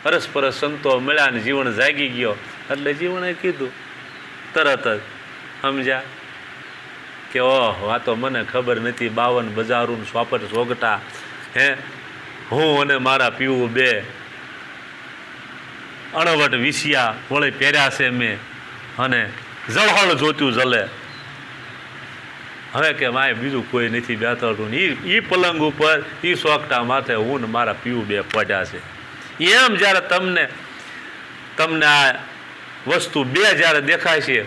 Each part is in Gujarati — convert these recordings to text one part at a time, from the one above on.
અરસપરસ સંતો મળ્યા ને જીવન જાગી ગયો એટલે જીવણે કીધું તરત જ સમજ્યા કે ઓહ આ તો મને ખબર નથી 52 બજારું સ્વાપટ સોગટા હે હું અને મારા પીવું બે અણવટ વિસિયા વળી પહેર્યા છે મેં અને જળહળ જોતું જલે હવે કે માય બીજું કોઈ નથી બેઠતું એ પલંગ ઉપર એ સોગટા માથે હું ને મારા પીવું બે પડ્યા છે એમ જ્યારે તમને આ વસ્તુ બે જ્યારે દેખાય છે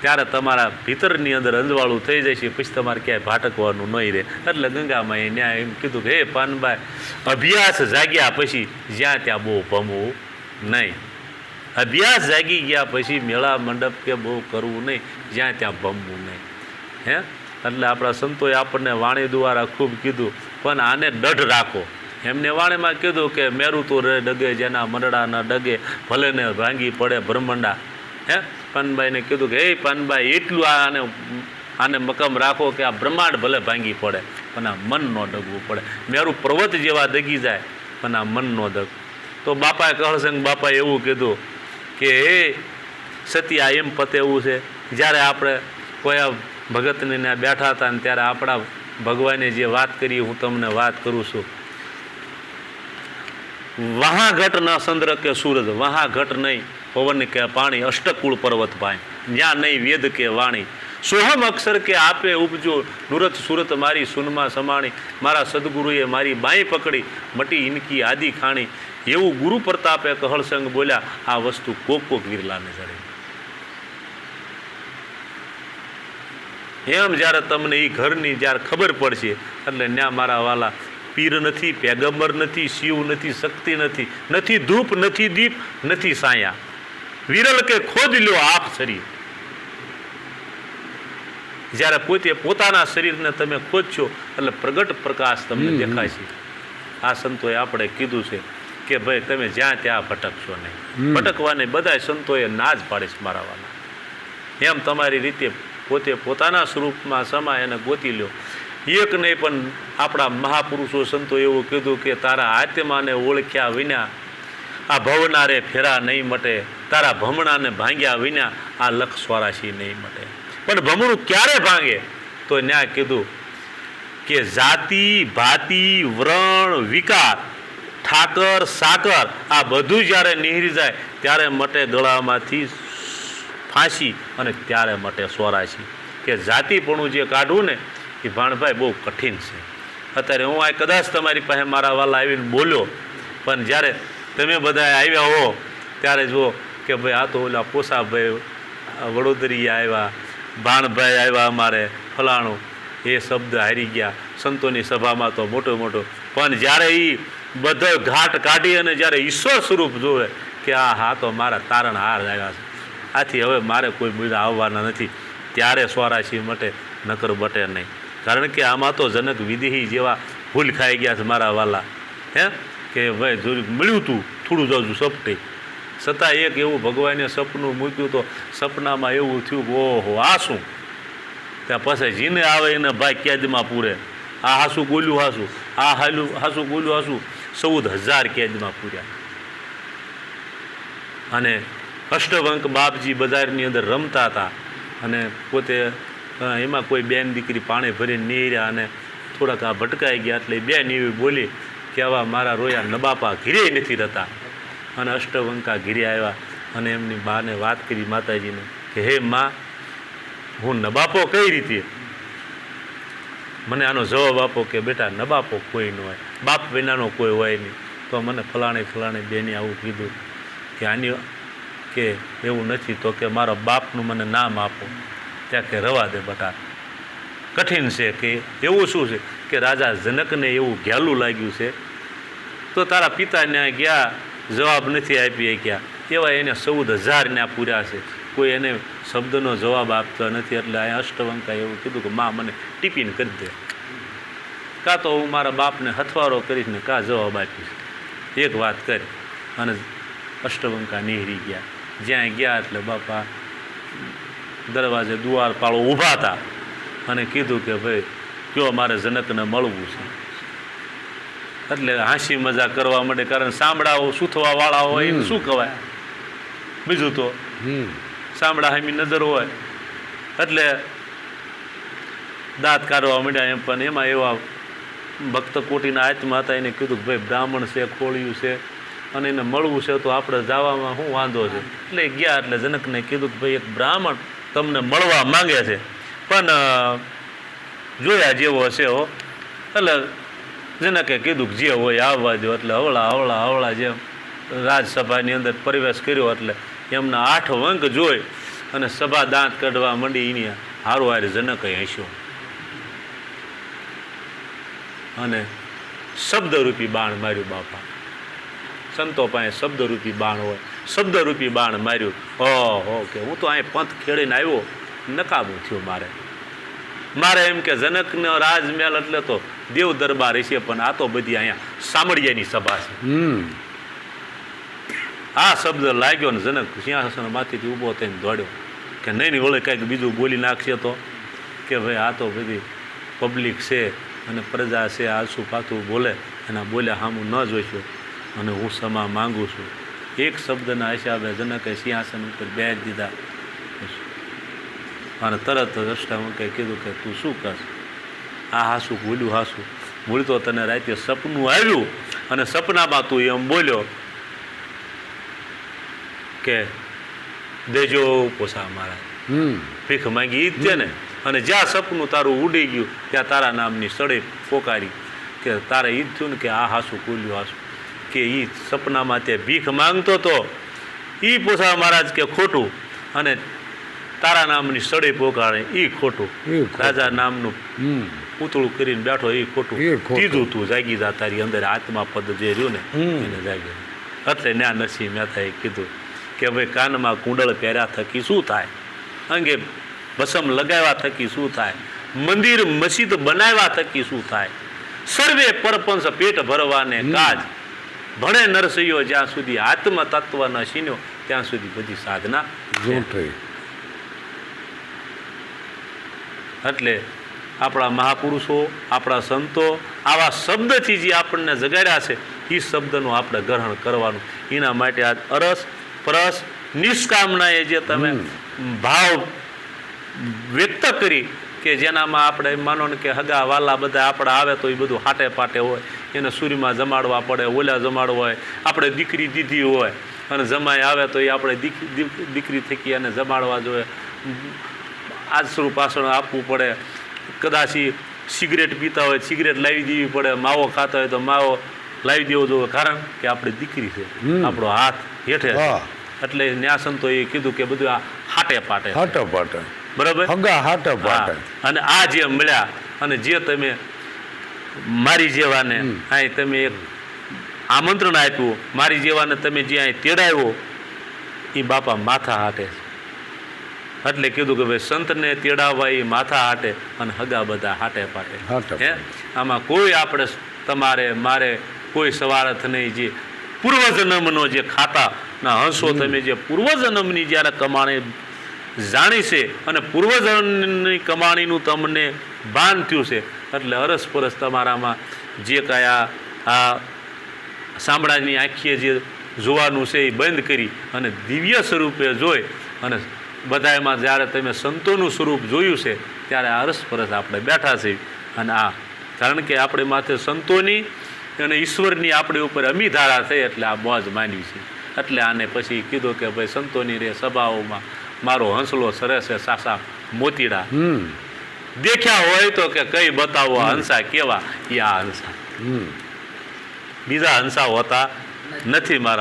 ત્યારે તમારા ભીતરની અંદર અંજવાળું થઈ જાય છે પછી તમારે ક્યાંય ભાટકવાનું નહીં રહે એટલે ગંગામાએ ન્યાય એમ કીધું કે હે પાનભાઈ અભ્યાસ જાગ્યા પછી જ્યાં ત્યાં બહુ ભમવું નહીં અભ્યાસ જાગી ગયા પછી મેળા મંડપ કે બહુ કરવું નહીં જ્યાં ત્યાં ભમવું નહીં હે એટલે આપણા સંતોએ આપણને વાણી દ્વારા ખૂબ કીધું પણ આને દઢ રાખો એમને વાણીમાં કીધું કે મેરું તો રે ડગે જેના મંડળા ન ડગે ભલે ને ભાંગી પડે બ્રહ્માંડા હે પાનભાઈને કીધું કે હે પાનભાઈ એટલું આને મકમ રાખો કે આ બ્રહ્માંડ ભલે ભાંગી પડે પણ આ મન ન ડગવું પડે મેરું પર્વત જેવા ડગી જાય પણ આ મન ન ડગ તો બાપાએ કહળસંગ બાપાએ એવું કીધું કે હે સત્યા એમ પતેવું છે જ્યારે આપણે કોઈ ભગતને ત્યાં બેઠા હતા ને ત્યારે આપણા ભગવાને જે વાત કરી હું તમને વાત કરું છું વહાં ઘટ ન ચંદ્ર કે સૂરજ વહાં ઘટ નહીં પવન કે પાણી અષ્ટકુળ પર્વત પાણી જ્યાં નહીં વેદ કે વાણી સોહમ અક્ષર કે આપે ઉપજો નુરત સુરત મારી સુનમાં સમાણી મારા સદગુરુએ મારી બાઈ પકડી મટી ઇનકી આદિ ખાણી એવું ગુરુ પ્રતાપે કહળસંગ બોલ્યા આ વસ્તુ કોક વિરલાને જડે એમ જ્યારે તમને એ ઘરની જ્યારે ખબર પડશે એટલે ન્યા મારા વાલા પીર નથી પેગમ્બર નથી શિવ નથી શક્તિ નથી ધૂપ નથી દીપ નથી સાયા વિરલ કે ખોદ લ્યો આપ શરીર જ્યારે પોતે પોતાના શરીરને તમે ખોદશો એટલે પ્રગટ પ્રકાશ તમને દેખાય છે આ સંતોએ આપણે કીધું છે કે ભાઈ તમે જ્યાં ત્યાં ભટકશો નહીં ભટકવાને બધા સંતોએ ના જ પાડીશ મારા વાલા એમ તમારી રીતે પોતે પોતાના સ્વરૂપમાં સમાય અને ગોતી લ્યો એક નહીં પણ આપણા મહાપુરુષો સંતો એવું કીધું કે તારા આત્માને ઓળખ્યા વિના આ ભવના રે ફેરા નહીં મટે તારા ભમણાને ભાંગ્યા વિના આ લખ સ્વરાશી નહીં મટે પણ ભમણું ક્યારે ભાંગે તો ન્યા કીધું કે જાતિ ભાતિ વ્રણ વિકાર ઠાકર સાકર આ બધું જ્યારે નિહરી જાય ત્યારે મટે ગળામાંથી ફાંસી અને ત્યારે મટે સ્વરાશી કે જાતિપણું જે કાઢવું ને એ ભાણભાઈ બહુ કઠિન છે અત્યારે હું આ કદાચ તમારી પાસે મારા વાલા આવીને બોલ્યો પણ જ્યારે તમે બધા આવ્યા હો ત્યારે જુઓ કે ભાઈ આ તો ઓલા પોસાભાઈ વડોદરી આવ્યા ભાણભાઈ આવ્યા અમારે ફલાણું એ શબ્દ હારી ગયા સંતોની સભામાં તો મોટો પણ જ્યારે એ બધો ઘાટ કાઢી અને જ્યારે ઈશ્વર સ્વરૂપ જોવે કે આ હા તો મારા તારણ હાર આવ્યા છે આથી હવે મારે કોઈ બીજા આવવાના નથી ત્યારે સ્વરાશી મટે નકર બટે નહીં કારણ કે આમાં તો જનક વિધિ જેવા ભૂલ ખાઈ ગયા છે મારા વાલા હે કે ભાઈ જો મળ્યું તું થોડું જાજુ સપટે છતાં એક એવું ભગવાને સપનું મૂક્યું તો સપનામાં એવું થયું કે ઓહો આ શું ત્યાં પછી જીને આવે એને ભાઈ કેદમાં પૂરે આ હાસું બોલ્યું હાસું આ હાસું બોલ્યું હાસું 14,000 કેદમાં પૂર્યા અને અષ્ટવંક બાપજી બજારની અંદર રમતા હતા અને પોતે એમાં કોઈ બેન દીકરી પાણી ભરીને નીર્યા અને થોડાક આ ભટકાઈ ગયા એટલે બેન એવી બોલી કે આવા મારા રોયા નબાપા ઘીરે નથી રહેતા અને અષ્ટવંકા ઘીરે આવ્યા અને એમની બાને વાત કરી માતાજીને કે હે માં હું નબાપો કઈ રીતે મને આનો જવાબ આપો કે બેટા નબાપો કોઈ ન હોય બાપ વિનાનો કોઈ હોય નહીં તો મને ફલાણે બેને આવું કીધું કે આની કે એવું નથી તો કે મારા બાપનું મને નામ આપો ત્યાં કે રવા દે બટા કઠિન છે કે એવું શું છે કે રાજા જનકને એવું ઘેલું લાગ્યું છે તો તારા પિતાને ગયા જવાબ નથી આપી ગયા એવા એને 14,000 પૂર્યા છે કોઈ એને શબ્દનો જવાબ આપતો નથી એટલે અહીંયા અષ્ટવંકા એવું કીધું કે માં મને ટિફિન કરી દે કાં તો હું મારા બાપને હથવારો કરીશ ને કાં જવાબ આપીશ એક વાત કરી અને અષ્ટવંકા નિહરી ગયા જ્યાં ગયા એટલે બાપા દરવાજે દ્વારપાળો ઊભા હતા અને કીધું કે ભાઈ કયો મારે જનકને મળવું છે એટલે હાંસી મજા કરવા માંડે, કારણ સાંભળાઓ સૂથવા વાળા હોય એને શું કહેવાય બીજું તો સાંભળા હામી નજર હોય એટલે દાંત કાઢવા માંડ્યા. એમ પણ એમાં એવા ભક્ત કોટીના આત્મા હતા, એને કીધું કે ભાઈ બ્રાહ્મણ છે, ખોળિયું છે અને એને મળવું છે તો આપણે જવામાં શું વાંધો છે. એટલે ગયા એટલે જનકને કીધું કે ભાઈ એક બ્રાહ્મણ તમને મળવા માંગે છે પણ જોયા જેવો હશે હો. એટલે જનકે કીધું કે જે હોય આવવા દો. એટલે હવળા જેમ રાજસભાની અંદર પ્રવેશ કર્યો એટલે એમના 8 વંક જોઈ અને સભા દાંત કાઢવા માંડી. એની હારું હારે જનકે હસ્યો અને શબ્દરૂપી બાણ માર્યું. બાપા સંતો પાસે શબ્દરૂપી બાણ હોય, શબ્દરૂપી બાણ માર્યું. ઓહો કે હું તો અહીં પંથ ખેડીને આવ્યો, નકામું થયું મારે એમ કે જનકનો રાજમહેલ એટલે તો દેવ દરબાર છે, પણ આ તો બધી અહીંયા સામળિયાની સભા છે. આ શબ્દ લાગ્યો ને જનક સિંહાસનમાંથી ઊભો થઈને દોડ્યો કે નહીં વળે કંઈક બીજું બોલી નાખશે તો, કે ભાઈ આ તો બધી પબ્લિક છે અને પ્રજા છે, આસુ પાછું બોલે એના બોલ્યા સામું ન જોઈશું અને હું ક્ષમા માંગુ છું. એક શબ્દના હિસાબે જનકે સિંહાસન ઉપર બેસી દીધા અને તરત રસ્તામાં કંઈ કીધું કે તું શું કરશ? આ હાસું બોલ્યું, હાસું બોલ તો તને રાતે સપનું આવ્યું અને સપનામાં તું એમ બોલ્યો કે દેજો પોસા મહારાજ, ભીખ માંગી ઈ જ છે ને. અને જ્યાં સપનું તારું ઉડી ગયું ત્યાં તારા નામની સડે પોકારી કે તારે ઈ જ થયું ને કે આ હાસું બોલ્યું, હાસું કે એ સપનામાં તે ભીખ માંગતો તો એ પોસા મહારાજ કે ખોટું અને તારા નામની સડે પોકારે એ ખોટું. રાજા નામનું પૂતળું કરીને બેઠો એ ખોટું. કીધું તું જાગી જા, તારી અંદર આત્મા પદ જે રહ્યું ને એને જાગી. એટલે ન્યા નરસિંહ મહેતાએ કીધું કે ભાઈ કાનમાં કુંડળ પહેર્યા થકી શું થાય, અંગે ભસમ લગાવ્યા થકી શું થાય, મંદિર મસ્જિદ બનાવ્યા થકી શું થાય, સર્વે પરપંચ પેટ ભરવાને કાજ, ભણે નરસૈયો જ્યાં સુધી આત્મ તત્વ ન સીન્યો ત્યાં સુધી બધી સાધના. એટલે આપણા મહાપુરુષો, આપણા સંતો આવા શબ્દથી જે આપણને જગાડ્યા છે એ શબ્દનું આપણે ગ્રહણ કરવાનું. એના માટે આ અરસ પરસ નિષ્કામનાએ જે તમે ભાવ વ્યક્ત કરી કે જેનામાં આપણે માનો ને કે હગા વાલા બધા આપણે આવે તો એ બધું હાટે પાટે હોય, એને સૂર્યમાં જમાડવા પડે, ઓલા જમાડવા હોય, આપણે દીકરી દીધી હોય અને જમાઈ આવે તો એ આપણે દીકરી થકી એને જમાડવા જોઈએ, આશરું પાછળ આપવું પડે. કદાચ સિગરેટ પીતા હોય સિગરેટ લાવી દેવી પડે, માવો ખાતા હોય તો માવો લાવી દેવો જોઈએ, કારણ કે આપણે દીકરી છે, આપણો હાથ હેઠે. એટલે ન્યા સંતોએ કીધું કે બધું આ હાટે પાટે બરાબર. અને આ જે મળ્યા અને જે તમે મારી જેવાને અહીં તમે એક આમંત્રણ આપ્યું, મારી જેવાને તમે જે અહીં તેડાવ્યો એ બાપા માથા હાટે છે. એટલે કીધું કે ભાઈ સંતને તેડાવવા એ માથા હાટે અને હગા બધા હાટે પાટે. હે આમાં કોઈ આપણે તમારે મારે કોઈ સવારથ નહીં. જે પૂર્વજન્મનો જે ખાતાના હંસો તમે જે પૂર્વજન્મની જ્યારે કમાણી જાણી છે અને પૂર્વજન્મની કમાણીનું તમને ભાન થયું છે, એટલે અરસપરસ તમારામાં જે કયા આ સાંભળાની આંખીએ જે જોવાનું છે એ બંધ કરી અને દિવ્ય સ્વરૂપે જોઈ અને બધામાં જ્યારે તમે સંતોનું સ્વરૂપ જોયું છે ત્યારે અરસપરસ આપણે બેઠા છીએ. અને આ કારણ કે આપણે માથે સંતોની અને ઈશ્વરની આપણી ઉપર અમી ધારા થઈ એટલે આ મોજ માનવી છે. એટલે આને પછી કીધું કે ભાઈ સંતોની રે સભાઓમાં મારો હંસલો સરસ છે સાસા મોતીડા, દેખ્યા હોય તો કે કઈ બતાવો હંસા કેવા, એ આ હંસા, બીજા હંસા હોતા નથી મારા.